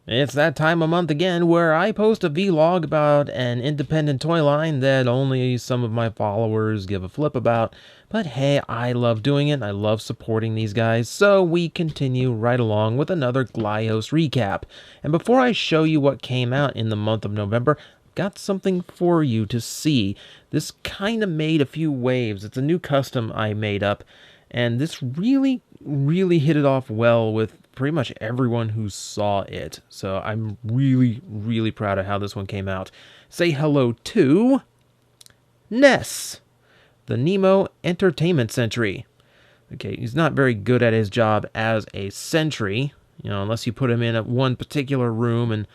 It's that time of month again where I post a vlog about an independent toy line that only some of my followers give a flip about. But hey, I love doing it. I love supporting these guys. So we continue right along with another Glyos recap. And before I show you what came out in the month of November, I've got something for you to see. This kind of made a few waves. It's a new custom I made up. And this really hit it off well with pretty much everyone who saw it. So I'm really proud of how this one came out. Say hello to Ness, the Nemo Entertainment Sentry. Okay, he's not very good at his job as a sentry, unless you put him in one particular room and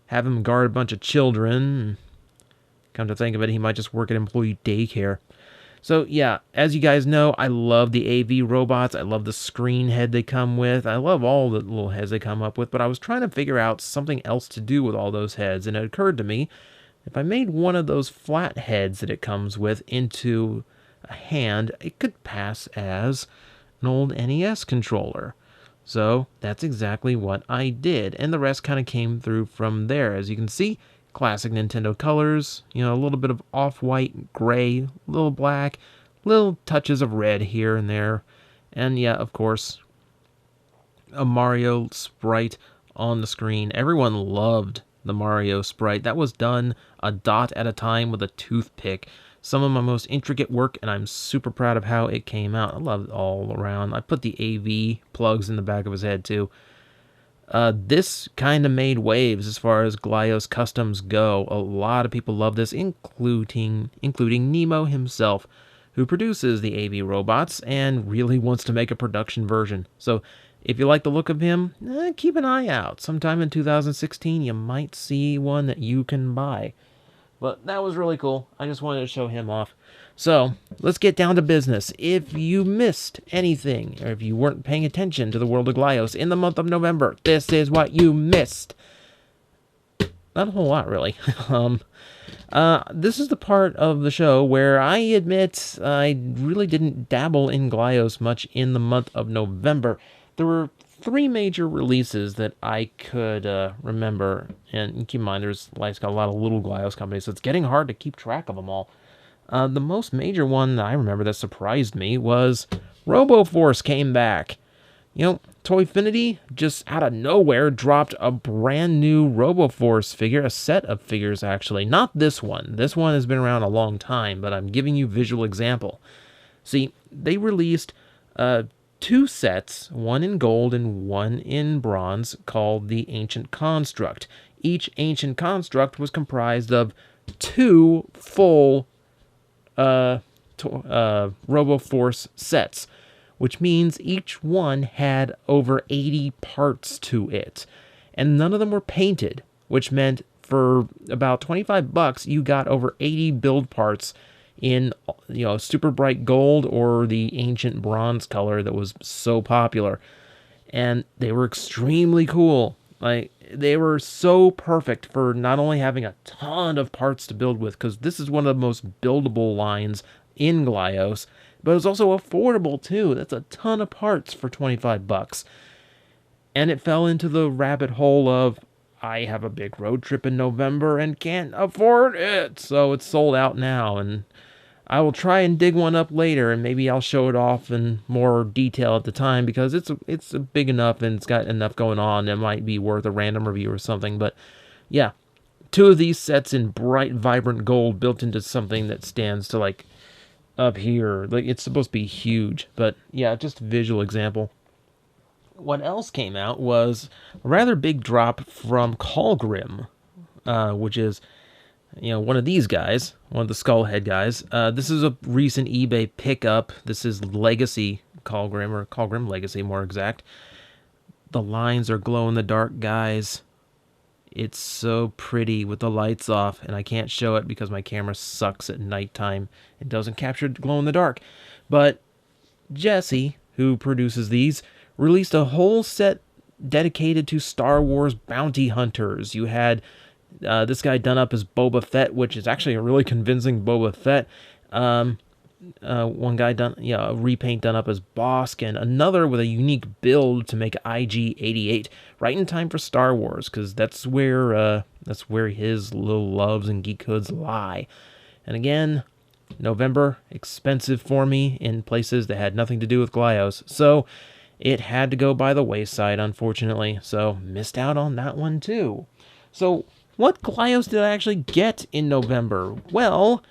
have him guard a bunch of children. Come to think of it, he might just work at employee daycare. So yeah, as you guys know, I love the AV robots. I love the screen head they come with. I love all the little heads they come up with, but I was trying to figure out something else to do with all those heads, and it occurred to me, if I made one of those flat heads that it comes with into a hand, it could pass as an old NES controller. So that's exactly what I did, and the rest kind of came through from there. As you can see, classic Nintendo colors, a little bit of off-white, gray, a little black, little touches of red here and there. And yeah, of course, a Mario sprite on the screen. Everyone loved the Mario sprite. That was done a dot at a time with a toothpick. Some of my most intricate work, and I'm super proud of how it came out. I love it all around. I put the AV plugs in the back of his head too. This kind of made waves as far as Glyos customs go. A lot of people love this, including Nemo himself, who produces the AV robots and really wants to make a production version. So if you like the look of him, keep an eye out. Sometime in 2016, you might see one that you can buy. But that was really cool. I just wanted to show him off. So, let's get down to business. If you missed anything, or if you weren't paying attention to the world of Glyos in the month of November, this is what you missed. Not a whole lot, really. This is the part of the show where I admit I really didn't dabble in Glyos much in the month of November. There were three major releases that I could remember, and keep in mind, life's got a lot of little Glyos companies, so it's getting hard to keep track of them all. The most major one that I remember that surprised me was RoboForce came back. Toy Finiti just out of nowhere dropped a brand new RoboForce figure, a set of figures actually. Not this one. This one has been around a long time, but I'm giving you visual example. See, they released two sets, one in gold and one in bronze, called the Ancient Construct. Each Ancient Construct was comprised of two full RoboForce sets, which means each one had over 80 parts to it, and none of them were painted, which meant for about $25 you got over 80 build parts in super bright gold or the ancient bronze color that was so popular, and they were extremely cool. Like, they were so perfect for not only having a ton of parts to build with, because this is one of the most buildable lines in Glyos, but it was also affordable too. That's a ton of parts for $25. And it fell into the rabbit hole of, I have a big road trip in November and can't afford it, so it's sold out now, and I will try and dig one up later, and maybe I'll show it off in more detail at the time, because it's big enough and it's got enough going on. It might be worth a random review or something. But yeah, two of these sets in bright, vibrant gold built into something that stands to like up here. Like, it's supposed to be huge, but yeah, just a visual example. What else came out was a rather big drop from Callgrim, which is one of these guys, one of the Skullhead guys. This is a recent eBay pickup. This is Legacy Callgrim, or Callgrim Legacy, more exact. The lines are glow-in-the-dark, guys. It's so pretty with the lights off, and I can't show it because my camera sucks at nighttime. It doesn't capture glow-in-the-dark. But Jesse, who produces these, released a whole set dedicated to Star Wars bounty hunters. You had this guy done up as Boba Fett, which is actually a really convincing Boba Fett. one guy done, yeah, a repaint done up as Bosk, and another with a unique build to make IG-88, right in time for Star Wars, because that's where his little loves and geek hoods lie. And again, November, expensive for me in places that had nothing to do with Glyos, so it had to go by the wayside, unfortunately, so missed out on that one too. So what Glyos did I actually get in November? Well,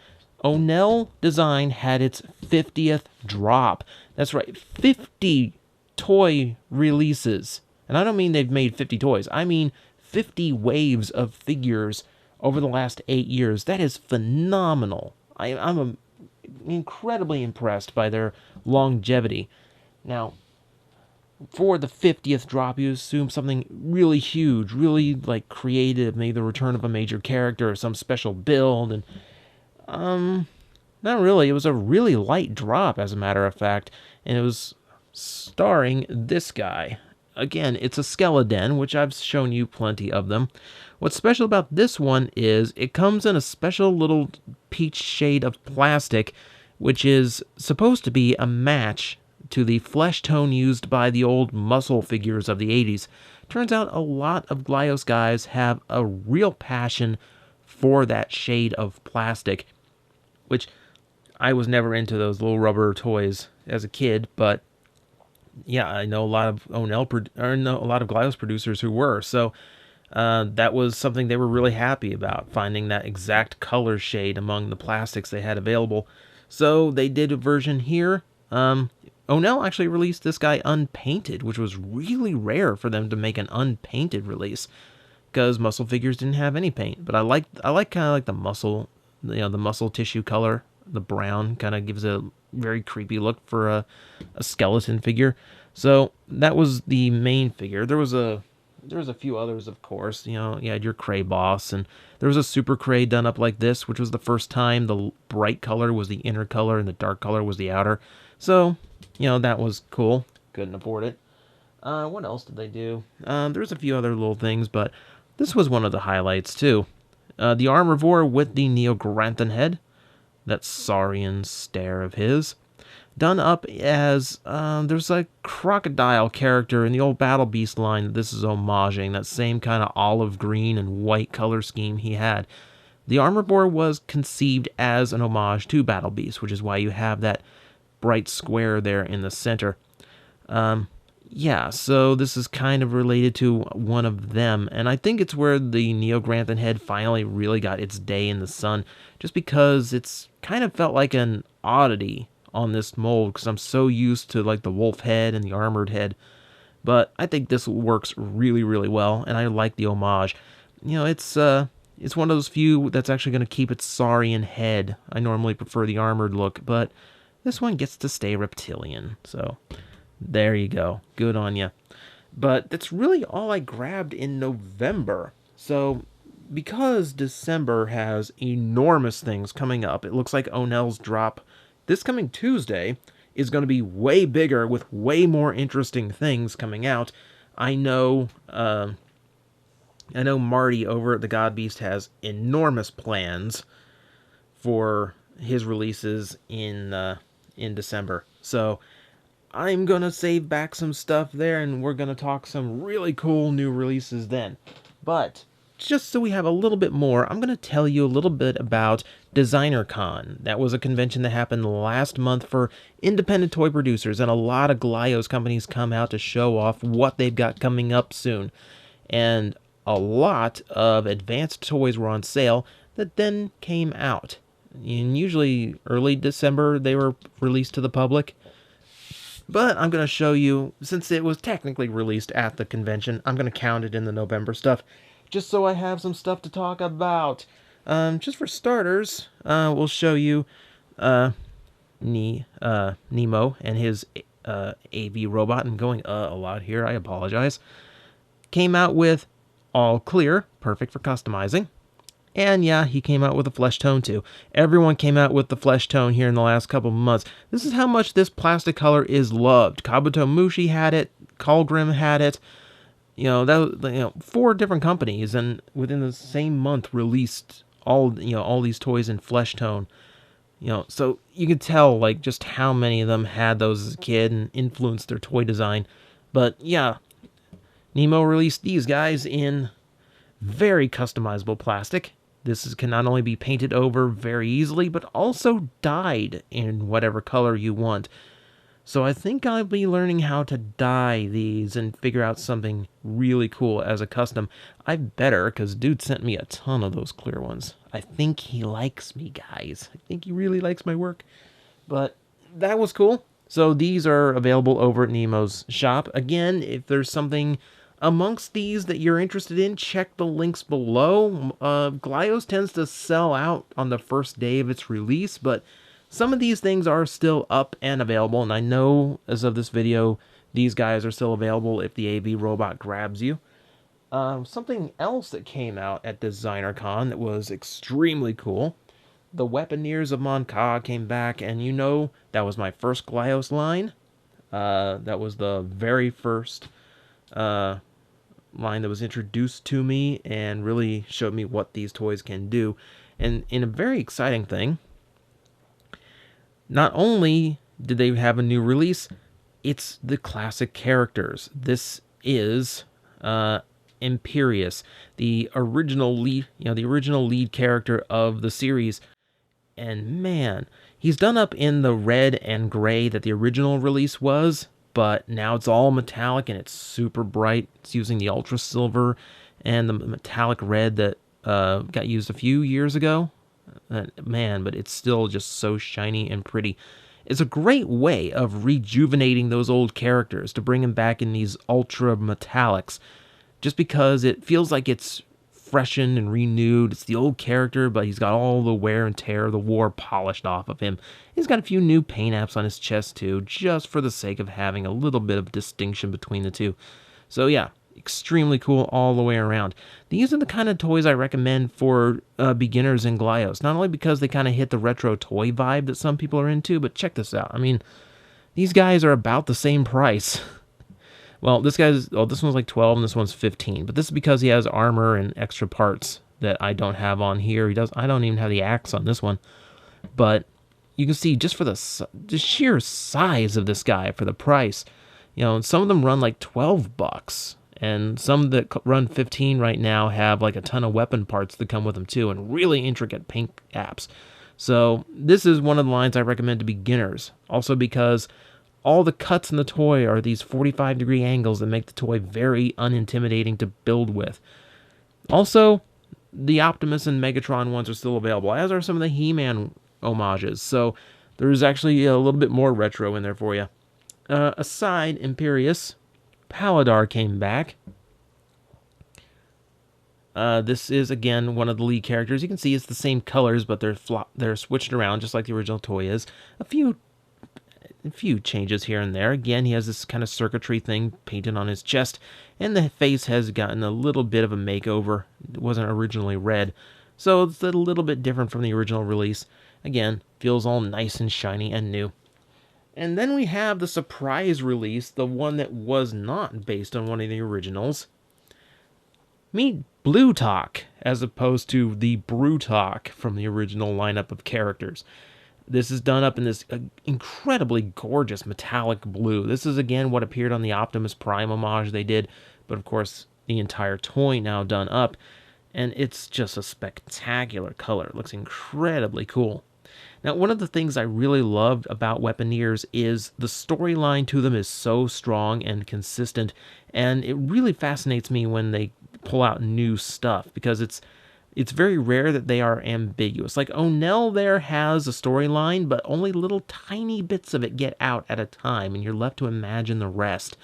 Onell Design had its 50th drop. That's right, 50 toy releases. And I don't mean they've made 50 toys. I mean 50 waves of figures over the last 8 years. That is phenomenal. I'm incredibly impressed by their longevity. Now, for the 50th drop, you assume something really huge, really like creative, maybe the return of a major character or some special build, and not really. It was a really light drop, as a matter of fact, and it was starring this guy. Again, it's a skeleton, which I've shown you plenty of them. What's special about this one is it comes in a special little peach shade of plastic, which is supposed to be a match to the flesh tone used by the old muscle figures of the 80s. Turns out a lot of Glyos guys have a real passion for that shade of plastic, which I was never into those little rubber toys as a kid, but yeah, I know a lot of a lot of Glyos producers who were, so that was something they were really happy about, finding that exact color shade among the plastics they had available. So they did a version here. Onell actually released this guy unpainted, which was really rare for them to make an unpainted release, because muscle figures didn't have any paint. But I like kind of like the muscle, the muscle tissue color. The brown kind of gives a very creepy look for a skeleton figure. So that was the main figure. There was a few others, of course. You had your Cray boss, and there was a Super Cray done up like this, which was the first time the bright color was the inner color and the dark color was the outer. So, that was cool. Couldn't afford it. What else did they do? There's a few other little things, but this was one of the highlights, too. The Armorvore with the Neogranthon head. That saurian stare of his. Done up as, there's a crocodile character in the old Battle Beast line that this is homaging, that same kind of olive green and white color scheme he had. The Armorvore was conceived as an homage to Battle Beast, which is why you have that bright square there in the center. Yeah, so this is kind of related to one of them, and I think it's where the Neogranthon head finally really got its day in the sun, just because it's kind of felt like an oddity on this mold, because I'm so used to like the wolf head and the armored head. But I think this works really, really well, and I like the homage. It's one of those few that's actually going to keep its saurian head. I normally prefer the armored look, but this one gets to stay reptilian, so there you go. Good on ya. But that's really all I grabbed in November. So, because December has enormous things coming up, it looks like Onell's drop this coming Tuesday is going to be way bigger with way more interesting things coming out. I know Marty over at the God Beast has enormous plans for his releases in December. So I'm going to save back some stuff there, and we're going to talk some really cool new releases then. But just so we have a little bit more, I'm going to tell you a little bit about DesignerCon. That was a convention that happened last month for independent toy producers, and a lot of Glyos companies come out to show off what they've got coming up soon. And a lot of advanced toys were on sale that then came out. And usually early December they were released to the public. But I'm going to show you, since it was technically released at the convention, I'm going to count it in the November stuff, just so I have some stuff to talk about. Just for starters, we'll show you Nemo and his AV robot. I'm going a lot here, I apologize. Came out with all clear, perfect for customizing. And yeah, he came out with a flesh tone too. Everyone came out with the flesh tone here in the last couple of months. This is how much this plastic color is loved. Kabuto Mushi had it. Callgrim had it. 4 different companies, and within the same month released all these toys in flesh tone. So you could tell, like, just how many of them had those as a kid and influenced their toy design. But yeah, Nemo released these guys in very customizable plastic. Can not only be painted over very easily, but also dyed in whatever color you want. So I think I'll be learning how to dye these and figure out something really cool as a custom. I better, because dude sent me a ton of those clear ones. I think he likes me, guys. I think he really likes my work. But that was cool. So these are available over at Nemo's shop. Again, if there's something amongst these that you're interested in, check the links below. Glyos tends to sell out on the first day of its release, but some of these things are still up and available, and I know as of this video, these guys are still available if the AV robot grabs you. Something else that came out at DesignerCon that was extremely cool. The Weaponeers of Mon Ka came back, and that was my first Glyos line. That was the very first line that was introduced to me and really showed me what these toys can do. And in a very exciting thing, not only did they have a new release, it's the classic characters. This is Imperius, the original lead character of the series. And man, he's done up in the red and gray that the original release was, but now it's all metallic and it's super bright. It's using the ultra silver and the metallic red that got used a few years ago. Man, but it's still just so shiny and pretty. It's a great way of rejuvenating those old characters to bring them back in these ultra metallics, just because it feels like it's freshened and renewed. It's the old character, but he's got all the wear and tear of the war polished off of him. He's got a few new paint apps on his chest too, just for the sake of having a little bit of distinction between the two. So yeah, extremely cool all the way around. These are the kind of toys I recommend for beginners in Glyos, not only because they kind of hit the retro toy vibe that some people are into, but check this out. I mean, these guys are about the same price. Well, this one's like 12 and this one's 15, but this is because he has armor and extra parts that I don't have on here. I don't even have the axe on this one. But you can see just for the sheer size of this guy for the price, some of them run like $12, and some that run 15 right now have like a ton of weapon parts that come with them too, and really intricate paint apps. So this is one of the lines I recommend to beginners. Also because all the cuts in the toy are these 45-degree angles that make the toy very unintimidating to build with. Also, the Optimus and Megatron ones are still available, as are some of the He-Man homages. So there's actually a little bit more retro in there for you. Aside Imperius, Paladar came back. This is, again, one of the lead characters. You can see it's the same colors, but they're switched around just like the original toy is. A few changes here and there. Again, he has this kind of circuitry thing painted on his chest, and the face has gotten a little bit of a makeover. It wasn't originally red, so it's a little bit different from the original release. Again, feels all nice and shiny and new. And then we have the surprise release, the one that was not based on one of the originals. Meet Blue Talk, as opposed to the Brew Talk from the original lineup of characters. This is done up in this incredibly gorgeous metallic blue. This is, again, what appeared on the Optimus Prime homage they did, but of course, the entire toy now done up. And it's just a spectacular color. It looks incredibly cool. Now, one of the things I really loved about Weaponeers is the storyline to them is so strong and consistent, and it really fascinates me when they pull out new stuff, because it's very rare that they are ambiguous. Like Onell there has a storyline, but only little tiny bits of it get out at a time, and you're left to imagine the rest.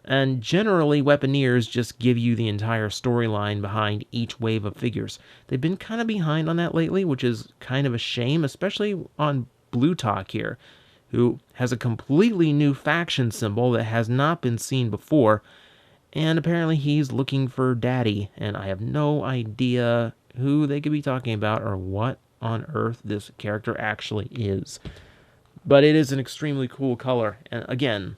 And generally, Weaponeers just give you the entire storyline behind each wave of figures. They've been kind of behind on that lately, which is kind of a shame, especially on Blue Talk here, who has a completely new faction symbol that has not been seen before, and apparently he's looking for Daddy, and I have no idea who they could be talking about or what on earth this character actually is. But it is an extremely cool color, and again,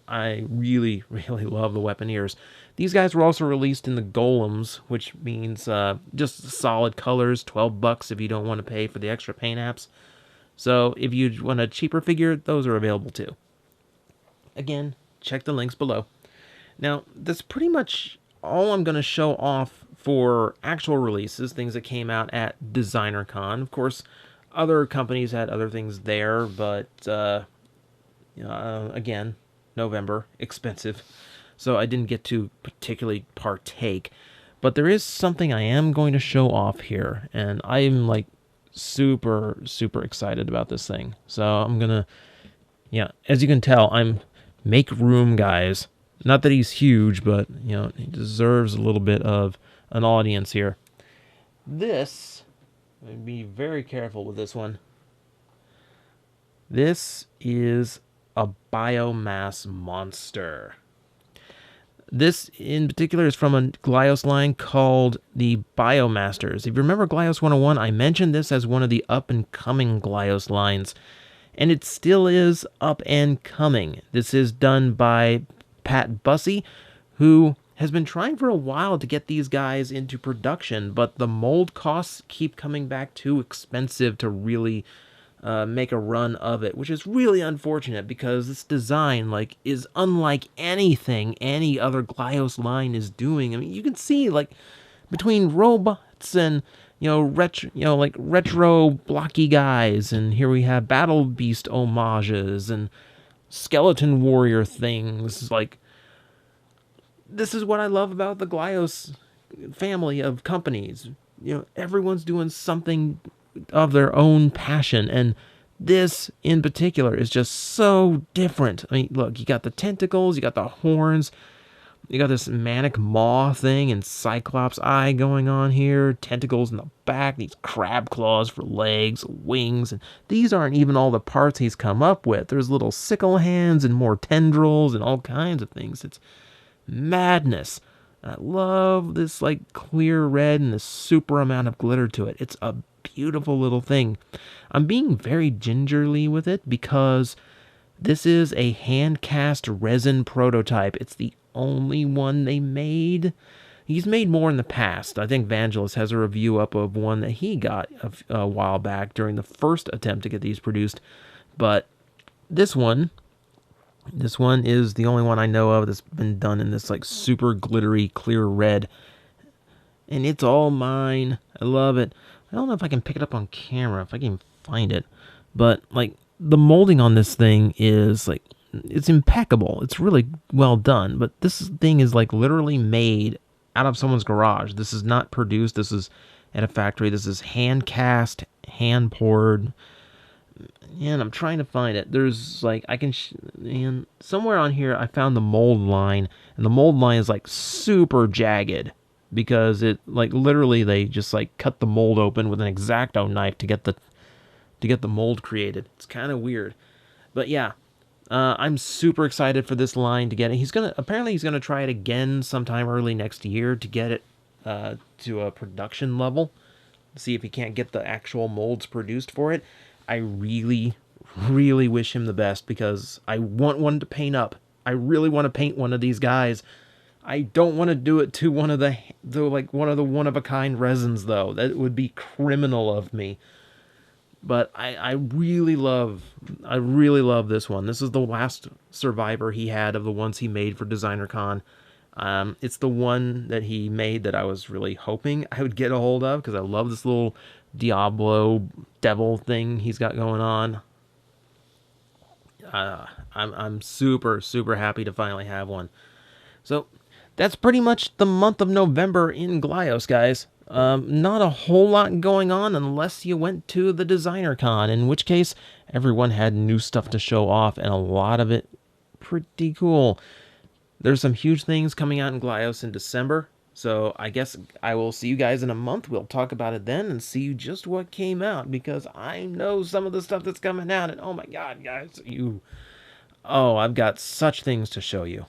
I really, really love the Weaponeers. These guys were also released in the Golems, which means just solid colors, $12 if you don't want to pay for the extra paint apps. So if you want a cheaper figure, those are available too. Again, check the links below. Now, that's pretty much all I'm going to show off for actual releases, things that came out at DesignerCon. Of course, other companies had other things there, but again, November, expensive, so I didn't get to particularly partake. But there is something I am going to show off here, and I'm like super, super excited about this thing. So I'm gonna, yeah, as you can tell, I'm make room, guys. Not that he's huge, but, you know, he deserves a little bit of an audience here. This, be very careful with this one. This is a biomass monster. This in particular is from a Glyos line called the BioMasters. If you remember Glyos 101, I mentioned this as one of the up-and-coming Glyos lines, and it still is up and coming. This is done by Pat Bussey, who has been trying for a while to get these guys into production, but the mold costs keep coming back too expensive to really make a run of it, which is really unfortunate because this design is unlike anything any other Glyos line is doing. I mean, you can see between robots and retro blocky guys, and here we have Battle Beast homages and skeleton warrior things. This is what I love about the Glyos family of companies. Everyone's doing something of their own passion, and this in particular is just so different. I mean, look, you got the tentacles, you got the horns, you got this manic maw thing and cyclops eye going on here, tentacles in the back, these crab claws for legs, wings, and these aren't even all the parts he's come up with. There's little sickle hands and more tendrils and all kinds of things. It's madness. I love this clear red and this super amount of glitter to it. It's a beautiful little thing. I'm being very gingerly with it because this is a hand-cast resin prototype. It's the only one they made. He's made more in the past. I think Vangelis has a review up of one that he got a while back during the first attempt to get these produced. But this one is the only one I know of that's been done in this super glittery clear red. And it's all mine. I love it. I don't know if I can pick it up on camera, if I can find it. But the molding on this thing is it's impeccable. It's really well done. But this thing is literally made out of someone's garage. This is not produced. This is at a factory. This is hand cast, hand poured. And I'm trying to find it. There's and somewhere on here I found the mold line, and the mold line is super jagged because it literally they just cut the mold open with an X-Acto knife to get the mold created. It's kind of weird, but yeah, I'm super excited for this line to get it. He's gonna try it again sometime early next year to get it to a production level. See if he can't get the actual molds produced for it. I really, really wish him the best because I want one to paint up. I really want to paint one of these guys. I don't want to do it to one of the one of a kind resins though. That would be criminal of me. But I really love this one. This is the last survivor he had of the ones he made for DesignerCon. It's the one that he made that I was really hoping I would get a hold of because I love this little Diablo devil thing he's got going on. I'm super, super happy to finally have one. So that's pretty much the month of November in Glyos, guys. Not a whole lot going on unless you went to the DesignerCon, in which case everyone had new stuff to show off, and a lot of it pretty cool. There's some huge things coming out in Glyos in December, so I guess I will see you guys in a month. We'll talk about it then and see just what came out, because I know some of the stuff that's coming out, and oh my god, guys, I've got such things to show you.